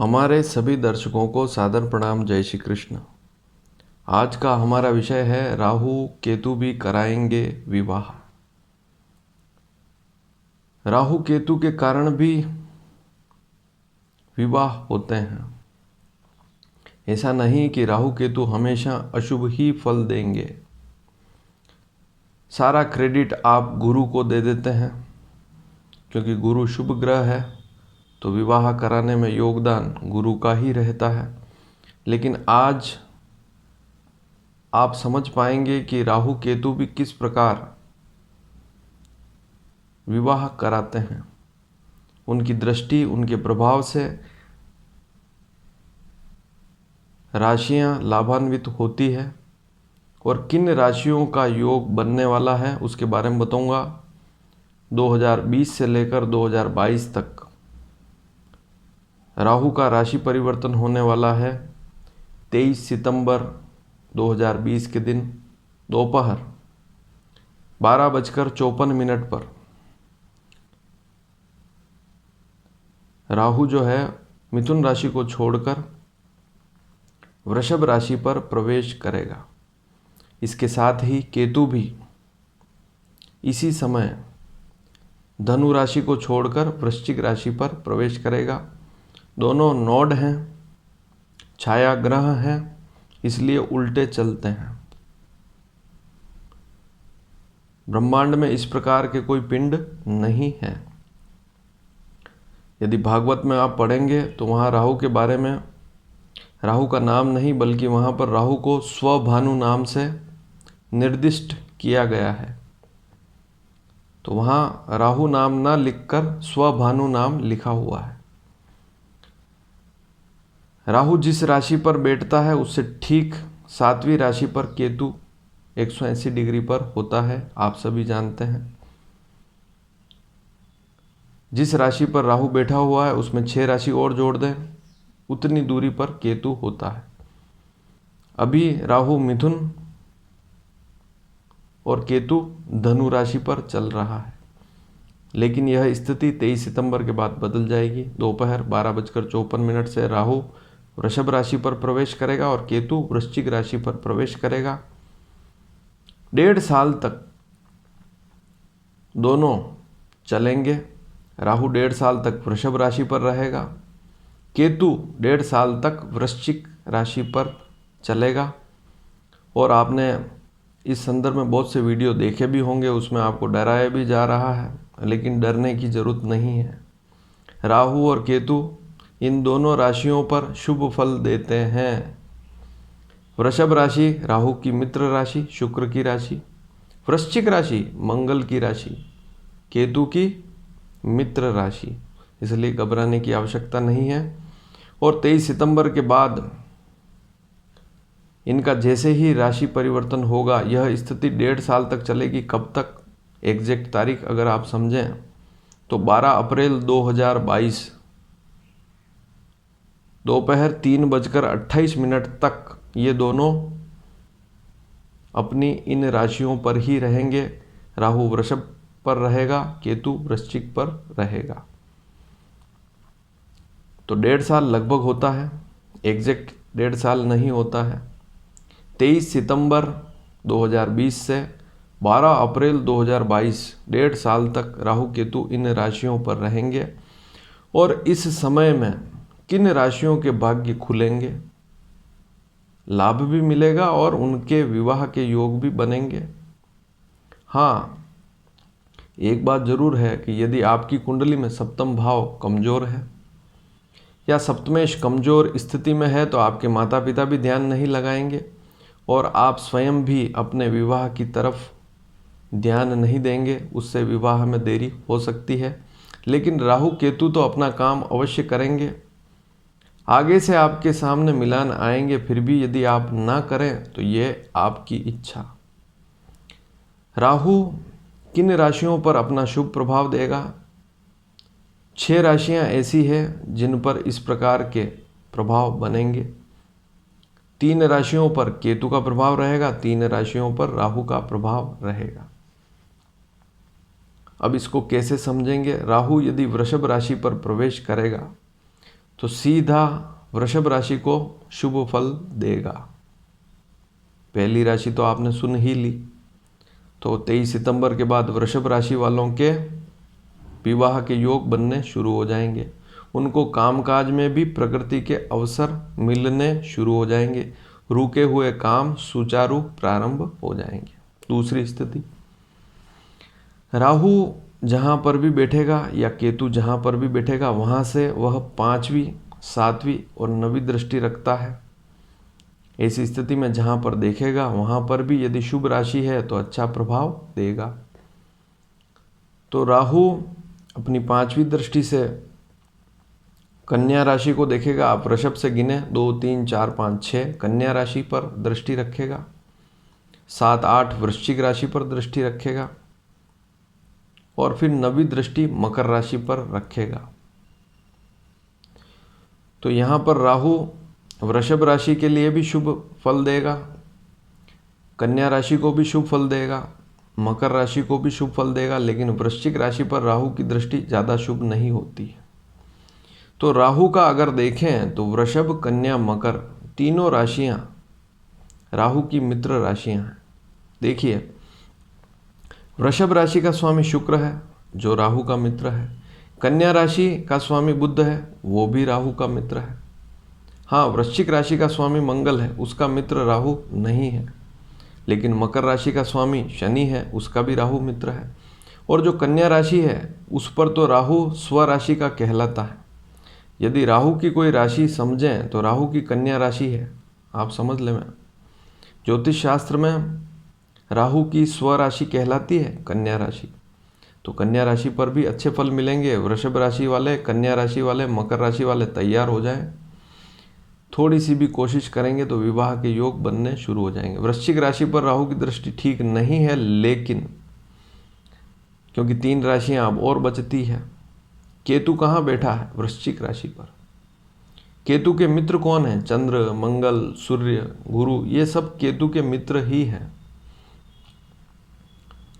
हमारे सभी दर्शकों को सादर प्रणाम। जय श्री कृष्ण। आज का हमारा विषय है राहु केतु भी कराएंगे विवाह। राहु केतु के कारण भी विवाह होते हैं। ऐसा नहीं कि राहु केतु हमेशा अशुभ ही फल देंगे। सारा क्रेडिट आप गुरु को दे देते हैं, क्योंकि गुरु शुभ ग्रह है, तो विवाह कराने में योगदान गुरु का ही रहता है। लेकिन आज आप समझ पाएंगे कि राहु केतु भी किस प्रकार विवाह कराते हैं। उनकी दृष्टि, उनके प्रभाव से राशियां लाभान्वित होती है और किन राशियों का योग बनने वाला है उसके बारे में बताऊंगा। 2020 से लेकर 2022 तक राहु का राशि परिवर्तन होने वाला है। 23 सितंबर 2020 के दिन दोपहर 12:54 पर राहु जो है मिथुन राशि को छोड़कर वृषभ राशि पर प्रवेश करेगा। इसके साथ ही केतु भी इसी समय धनु राशि को छोड़कर वृश्चिक राशि पर प्रवेश करेगा। दोनों नोड हैं, छाया ग्रह हैं, इसलिए उल्टे चलते हैं। ब्रह्मांड में इस प्रकार के कोई पिंड नहीं है। यदि भागवत में आप पढ़ेंगे तो वहाँ राहु के बारे में, राहु का नाम नहीं बल्कि वहाँ पर राहु को स्वभानु नाम से निर्दिष्ट किया गया है। तो वहाँ राहु नाम ना लिखकर स्वभानु नाम लिखा हुआ है। राहु जिस राशि पर बैठता है उससे ठीक 7वीं राशि पर केतु 180 डिग्री पर होता है, आप सभी जानते हैं। जिस राशि पर राहु बैठा हुआ है उसमें 6 राशि और जोड़ दें, उतनी दूरी पर केतु होता है। अभी राहु मिथुन और केतु धनु राशि पर चल रहा है, लेकिन यह स्थिति 23 सितंबर के बाद बदल जाएगी। दोपहर 12:54 से राहु वृषभ राशि पर प्रवेश करेगा और केतु वृश्चिक राशि पर प्रवेश करेगा। 1.5 साल तक दोनों चलेंगे। राहु 1.5 साल तक वृषभ राशि पर रहेगा, केतु 1.5 साल तक वृश्चिक राशि पर चलेगा। और आपने इस संदर्भ में बहुत से वीडियो देखे भी होंगे, उसमें आपको डराया भी जा रहा है, लेकिन डरने की जरूरत नहीं है। राहु और केतु इन दोनों राशियों पर शुभ फल देते हैं। वृषभ राशि राहु की मित्र राशि, शुक्र की राशि। वृश्चिक राशि मंगल की राशि, केतु की मित्र राशि, इसलिए घबराने की आवश्यकता नहीं है। और 23 सितंबर के बाद इनका जैसे ही राशि परिवर्तन होगा, यह स्थिति 1.5 साल तक चलेगी। कब तक, एग्जैक्ट तारीख अगर आप समझें तो 12 अप्रैल 2022 दोपहर 3:28 तक ये दोनों अपनी इन राशियों पर ही रहेंगे। राहु वृषभ पर रहेगा, केतु वृश्चिक पर रहेगा। तो 1.5 साल लगभग होता है, एग्जैक्ट 1.5 साल नहीं होता है। 23 सितंबर 2020 से 12 अप्रैल 2022 1.5 साल तक राहु केतु इन राशियों पर रहेंगे। और इस समय में किन राशियों के भाग्य खुलेंगे, लाभ भी मिलेगा और उनके विवाह के योग भी बनेंगे। हाँ, एक बात जरूर है कि यदि आपकी कुंडली में सप्तम भाव कमजोर है या सप्तमेश कमजोर स्थिति में है, तो आपके माता पिता भी ध्यान नहीं लगाएंगे और आप स्वयं भी अपने विवाह की तरफ ध्यान नहीं देंगे। उससे विवाह में देरी हो सकती है। लेकिन राहु केतु तो अपना काम अवश्य करेंगे। आगे से आपके सामने मिलान आएंगे, फिर भी यदि आप ना करें तो ये आपकी इच्छा। राहु किन राशियों पर अपना शुभ प्रभाव देगा? 6 राशियां ऐसी हैं जिन पर इस प्रकार के प्रभाव बनेंगे। 3 राशियों पर केतु का प्रभाव रहेगा, 3 राशियों पर राहु का प्रभाव रहेगा। अब इसको कैसे समझेंगे? राहु यदि वृषभ राशि पर प्रवेश करेगा तो सीधा वृषभ राशि को शुभ फल देगा। पहली राशि तो आपने सुन ही ली। तो 23 सितंबर के बाद वृषभ राशि वालों के विवाह के योग बनने शुरू हो जाएंगे। उनको कामकाज में भी प्रगति के अवसर मिलने शुरू हो जाएंगे। रुके हुए काम सुचारू प्रारंभ हो जाएंगे। दूसरी स्थिति, राहु जहाँ पर भी बैठेगा या केतु जहाँ पर भी बैठेगा वहाँ से वह 5वीं 7वीं और 9वीं दृष्टि रखता है। ऐसी स्थिति में जहाँ पर देखेगा वहाँ पर भी यदि शुभ राशि है तो अच्छा प्रभाव देगा। तो राहु अपनी 5वीं दृष्टि से कन्या राशि को देखेगा। आप वृषभ से गिने 2 3 4 5 6 कन्या राशि पर दृष्टि रखेगा। 7 8 वृश्चिक राशि पर दृष्टि रखेगा और फिर 9वीं दृष्टि मकर राशि पर रखेगा। तो यहाँ पर राहु वृषभ राशि के लिए भी शुभ फल देगा, कन्या राशि को भी शुभ फल देगा, मकर राशि को भी शुभ फल देगा, लेकिन वृश्चिक राशि पर राहु की दृष्टि ज़्यादा शुभ नहीं होती है। तो राहु का अगर देखें तो वृषभ कन्या मकर तीनों राशियां राहु की मित्र राशियां हैं। देखिए, वृषभ राशि का स्वामी शुक्र है जो राहु का मित्र है। कन्या राशि का स्वामी बुध है, वो भी राहु का मित्र है। हाँ, वृश्चिक राशि का स्वामी मंगल है, उसका मित्र राहु नहीं है। लेकिन मकर राशि का स्वामी शनि है, उसका भी राहु मित्र है। और जो कन्या राशि है उस पर तो राहु स्वराशि का कहलाता है। यदि राहु की कोई राशि समझें तो राहु की कन्या राशि है, आप समझ लें। ज्योतिष शास्त्र में राहु की स्वराशि कहलाती है कन्या राशि। तो कन्या राशि पर भी अच्छे फल मिलेंगे। वृषभ राशि वाले, कन्या राशि वाले, मकर राशि वाले तैयार हो जाएं। थोड़ी सी भी कोशिश करेंगे तो विवाह के योग बनने शुरू हो जाएंगे। वृश्चिक राशि पर राहु की दृष्टि ठीक नहीं है, लेकिन क्योंकि 3 राशियां अब और बचती है। केतु कहाँ बैठा है? वृश्चिक राशि पर। केतु के मित्र कौन है? चंद्र, मंगल, सूर्य, गुरु, ये सब केतु के मित्र ही हैं।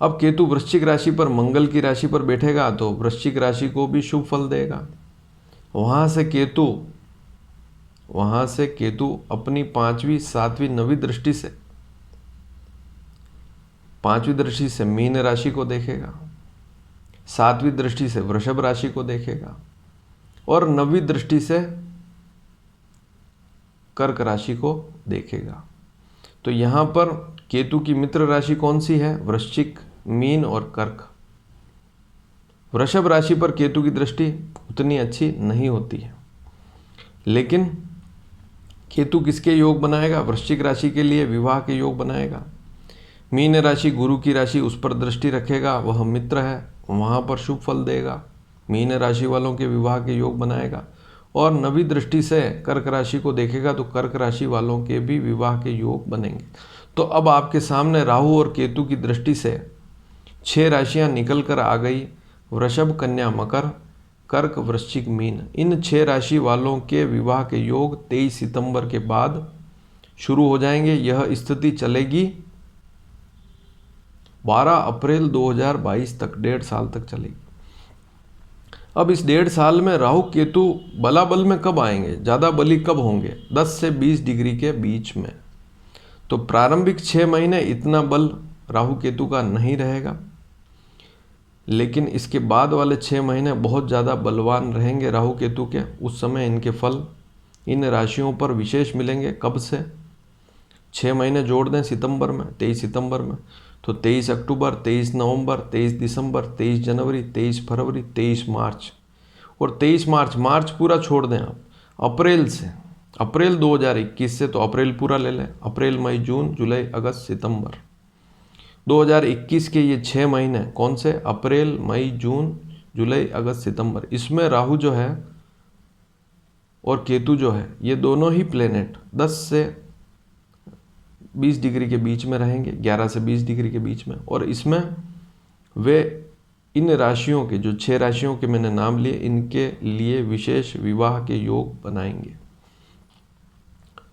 अब केतु वृश्चिक राशि पर मंगल की राशि पर बैठेगा तो वृश्चिक राशि को भी शुभ फल देगा। वहां से केतु अपनी 5वीं 7वीं 9वीं दृष्टि से 5वीं दृष्टि से मीन राशि को देखेगा, 7वीं दृष्टि से वृषभ राशि को देखेगा और 9वीं दृष्टि से कर्क राशि को देखेगा। तो यहां पर केतु की मित्र राशि कौन सी है? वृश्चिक, मीन और कर्क। वृषभ राशि पर केतु की दृष्टि उतनी अच्छी नहीं होती है, लेकिन केतु किसके योग बनाएगा? वृश्चिक राशि के लिए विवाह के योग बनाएगा। मीन राशि गुरु की राशि, उस पर दृष्टि रखेगा, वह मित्र है, वहाँ पर शुभ फल देगा। मीन राशि वालों के विवाह के योग बनाएगा। और 9वीं दृष्टि से कर्क राशि को देखेगा तो कर्क राशि वालों के भी विवाह के योग बनेंगे। तो अब आपके सामने राहु और केतु की दृष्टि से 6 राशियां निकल कर आ गई। वृषभ, कन्या, मकर, कर्क, वृश्चिक, मीन। इन 6 राशि वालों के विवाह के योग 23 सितंबर के बाद शुरू हो जाएंगे। यह स्थिति चलेगी 12 अप्रैल 2022 तक, 1.5 साल तक चलेगी। अब इस 1.5 साल में राहु केतु बलाबल में कब आएंगे? ज़्यादा बली कब होंगे? 10 से 20 डिग्री के बीच में। तो प्रारंभिक 6 महीने इतना बल राहु केतु का नहीं रहेगा, लेकिन इसके बाद वाले 6 महीने बहुत ज़्यादा बलवान रहेंगे राहु केतु के। उस समय इनके फल इन राशियों पर विशेष मिलेंगे। कब से? 6 महीने जोड़ दें सितंबर में, 23 सितंबर में, तो 23 अक्टूबर, 23 नवंबर, 23 दिसंबर, 23 जनवरी, 23 फरवरी, 23 मार्च और 23 मार्च पूरा छोड़ दें आप। अप्रैल से, अप्रैल 2021 से तो अप्रैल पूरा ले लें। अप्रैल, मई, जून, जुलाई, अगस्त, सितंबर, 2021 के ये 6 महीने कौन से? अप्रैल, मई, जून, जुलाई, अगस्त, सितंबर। इसमें राहु जो है और केतु जो है, ये दोनों ही प्लेनेट 10 से 20 डिग्री के बीच में रहेंगे, 11 से 20 डिग्री के बीच में। और इसमें वे इन राशियों के, जो 6 राशियों के मैंने नाम लिए, इनके लिए विशेष विवाह के योग बनाएंगे।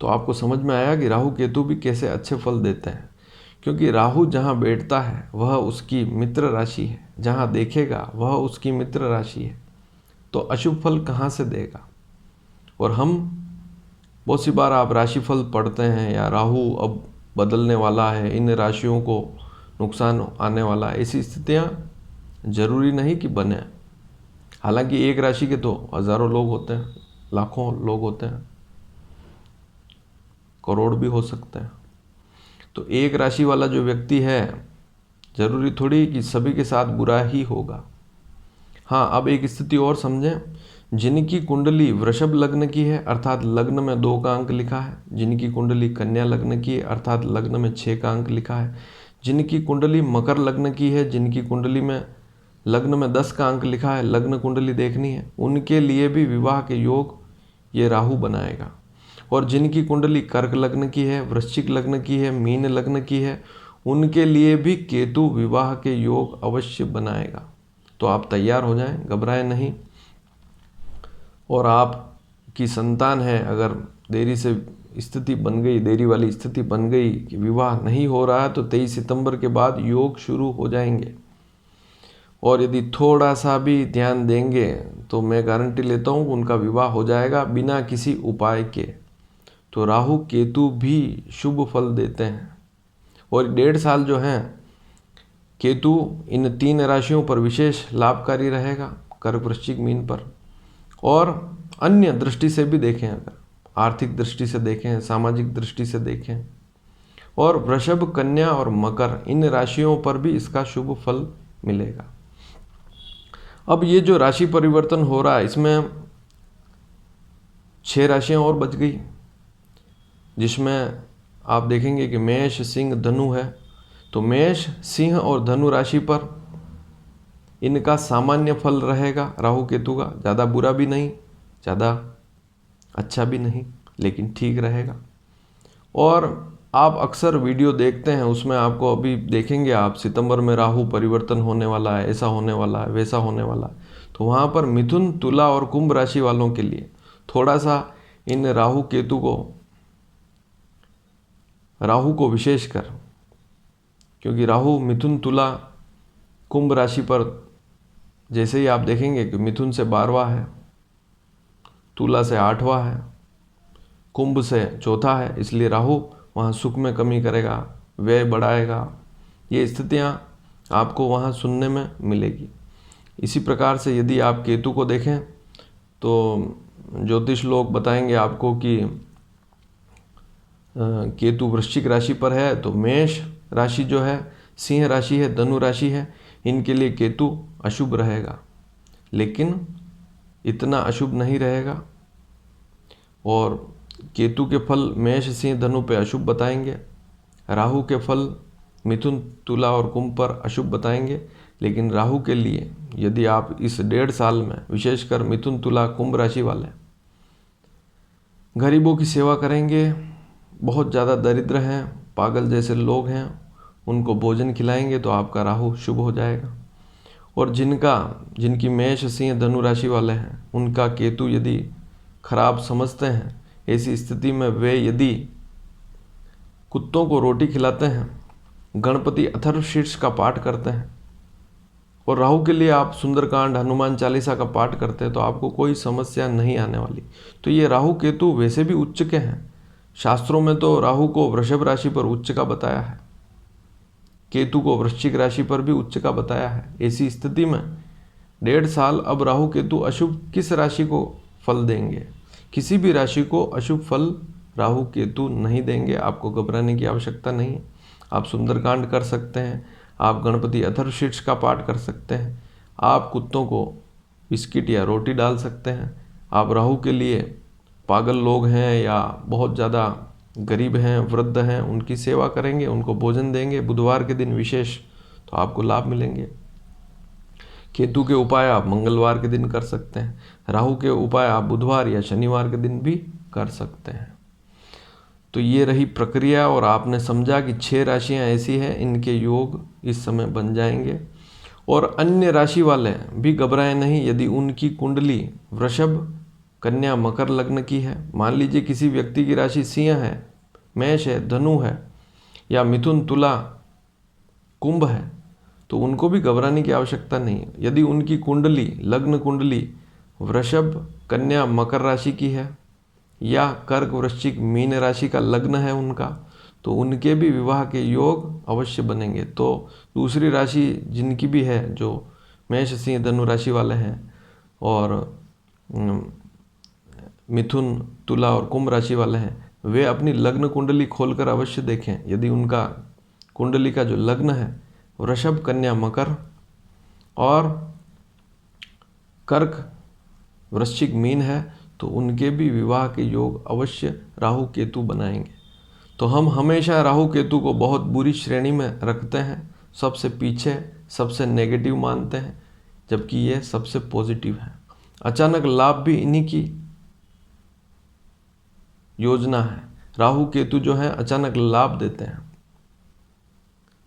तो आपको समझ में आया कि राहु केतु भी कैसे अच्छे फल देते हैं, क्योंकि राहु जहाँ बैठता है वह उसकी मित्र राशि है, जहाँ देखेगा वह उसकी मित्र राशि है। तो अशुभ फल कहाँ से देगा? और हम बहुत सी बार आप राशिफल पढ़ते हैं या राहु अब बदलने वाला है, इन राशियों को नुकसान आने वाला है, ऐसी स्थितियाँ जरूरी नहीं कि बने। हालांकि एक राशि के तो हज़ारों लोग होते हैं, लाखों लोग होते हैं, करोड़ भी हो सकते हैं। तो एक राशि वाला जो व्यक्ति है, जरूरी थोड़ी कि सभी के साथ बुरा ही होगा। हाँ, अब एक स्थिति और समझें। जिनकी कुंडली वृषभ लग्न की है अर्थात लग्न में 2 का अंक लिखा है, जिनकी कुंडली कन्या लग्न की है अर्थात लग्न में 6 का अंक लिखा है, जिनकी कुंडली मकर लग्न की है, जिनकी कुंडली में लग्न में 10 का अंक लिखा है, लग्न कुंडली देखनी है, उनके लिए भी विवाह के योग ये राहु बनाएगा। और जिनकी कुंडली कर्क लग्न की है, वृश्चिक लग्न की है, मीन लग्न की है, उनके लिए भी केतु विवाह के योग अवश्य बनाएगा। तो आप तैयार हो जाएं, घबराएं नहीं। और आपकी संतान है, अगर देरी से स्थिति बन गई, देरी वाली स्थिति बन गई कि विवाह नहीं हो रहा है, तो 23 सितंबर के बाद योग शुरू हो जाएंगे। और यदि थोड़ा सा भी ध्यान देंगे तो मैं गारंटी लेता हूँ उनका विवाह हो जाएगा बिना किसी उपाय के। तो राहु केतु भी शुभ फल देते हैं। और 1.5 साल जो हैं, केतु इन 3 राशियों पर विशेष लाभकारी रहेगा, कर्क वृश्चिक मीन पर। और अन्य दृष्टि से भी देखें, अगर आर्थिक दृष्टि से देखें, सामाजिक दृष्टि से देखें, और वृषभ, कन्या और मकर, इन राशियों पर भी इसका शुभ फल मिलेगा। अब ये जो राशि परिवर्तन हो रहा है, इसमें 6 राशियां और बच गई, जिसमें आप देखेंगे कि मेष, सिंह, धनु है। तो मेष, सिंह और धनु राशि पर इनका सामान्य फल रहेगा राहु केतु का, ज़्यादा बुरा भी नहीं, ज़्यादा अच्छा भी नहीं, लेकिन ठीक रहेगा। और आप अक्सर वीडियो देखते हैं, उसमें आपको अभी देखेंगे आप, सितंबर में राहु परिवर्तन होने वाला है, ऐसा होने वाला है, वैसा होने वाला है। तो वहाँ पर मिथुन, तुला और कुंभ राशि वालों के लिए थोड़ा सा इन राहु को विशेषकर, क्योंकि राहु मिथुन, तुला, कुंभ राशि पर जैसे ही आप देखेंगे कि मिथुन से 12वां है, तुला से 8वां है, कुंभ से 4था है, इसलिए राहु वहाँ सुख में कमी करेगा, व्यय बढ़ाएगा। ये स्थितियाँ आपको वहाँ सुनने में मिलेगी। इसी प्रकार से यदि आप केतु को देखें तो ज्योतिष लोग बताएंगे आपको कि केतु वृश्चिक राशि पर है, तो मेष राशि जो है, सिंह राशि है, धनु राशि है, इनके लिए केतु अशुभ रहेगा, लेकिन इतना अशुभ नहीं रहेगा। और केतु के फल मेष, सिंह, धनु पे अशुभ बताएंगे, राहु के फल मिथुन, तुला और कुंभ पर अशुभ बताएंगे। लेकिन राहु के लिए यदि आप इस 1.5 साल में विशेषकर मिथुन, तुला, कुंभ राशि वाले गरीबों की सेवा करेंगे, बहुत ज़्यादा दरिद्र हैं, पागल जैसे लोग हैं, उनको भोजन खिलाएंगे, तो आपका राहु शुभ हो जाएगा। और जिनकी मेष, सिंह, धनु राशि वाले हैं, उनका केतु यदि खराब समझते हैं, ऐसी स्थिति में वे यदि कुत्तों को रोटी खिलाते हैं, गणपति अथर्वशीर्ष का पाठ करते हैं, और राहु के लिए आप सुंदरकांड, हनुमान चालीसा का पाठ करते हैं, तो आपको कोई समस्या नहीं आने वाली। तो ये राहु केतु वैसे भी उच्च के हैं। शास्त्रों में तो राहु को वृषभ राशि पर उच्च का बताया है, केतु को वृश्चिक राशि पर भी उच्च का बताया है। ऐसी स्थिति में 1.5 साल अब राहु केतु अशुभ किस राशि को फल देंगे? किसी भी राशि को अशुभ फल राहु केतु नहीं देंगे। आपको घबराने की आवश्यकता नहीं है। आप सुंदरकांड कर सकते हैं, आप गणपति अथर्वशीर्ष का पाठ कर सकते हैं, आप कुत्तों को बिस्किट या रोटी डाल सकते हैं। आप राहु के लिए पागल लोग हैं या बहुत ज़्यादा गरीब हैं, वृद्ध हैं, उनकी सेवा करेंगे, उनको भोजन देंगे बुधवार के दिन विशेष, तो आपको लाभ मिलेंगे। केतु के उपाय आप मंगलवार के दिन कर सकते हैं, राहु के उपाय आप बुधवार या शनिवार के दिन भी कर सकते हैं। तो ये रही प्रक्रिया, और आपने समझा कि 6 राशियां ऐसी हैं, इनके योग इस समय बन जाएंगे। और अन्य राशि वाले भी घबराएं नहीं। यदि उनकी कुंडली वृषभ, कन्या, मकर लग्न की है, मान लीजिए किसी व्यक्ति की राशि सिंह है, मेष है, धनु है, या मिथुन, तुला, कुंभ है, तो उनको भी घबराने की आवश्यकता नहीं है। यदि उनकी कुंडली, लग्न कुंडली वृषभ, कन्या, मकर राशि की है, या कर्क वृश्चिक मीन राशि का लग्न है उनका, तो उनके भी विवाह के योग अवश्य बनेंगे। तो दूसरी राशि जिनकी भी है, जो मेष सिंह धनु राशि वाले हैं और मिथुन तुला और कुंभ राशि वाले हैं, वे अपनी लग्न कुंडली खोलकर अवश्य देखें। यदि उनका कुंडली का जो लग्न है वृषभ कन्या मकर और कर्क वृश्चिक मीन है, तो उनके भी विवाह के योग अवश्य राहु केतु बनाएंगे। तो हम हमेशा राहु केतु को बहुत बुरी श्रेणी में रखते हैं, सबसे पीछे, सबसे नेगेटिव मानते हैं, जबकि ये सबसे पॉजिटिव है। अचानक लाभ भी इन्हीं की योजना है। राहु केतु जो है अचानक लाभ देते हैं।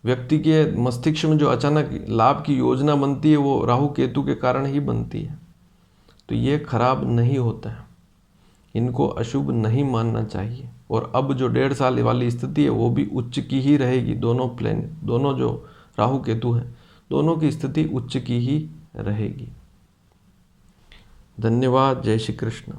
व्यक्ति के मस्तिष्क में जो अचानक लाभ की योजना बनती है वो राहु केतु के कारण ही बनती है। तो ये खराब नहीं होता है, इनको अशुभ नहीं मानना चाहिए। और अब जो 1.5 साल वाली स्थिति है वो भी उच्च की ही रहेगी। दोनों जो राहु केतु हैं, दोनों की स्थिति उच्च की ही रहेगी। धन्यवाद। जय श्री कृष्ण।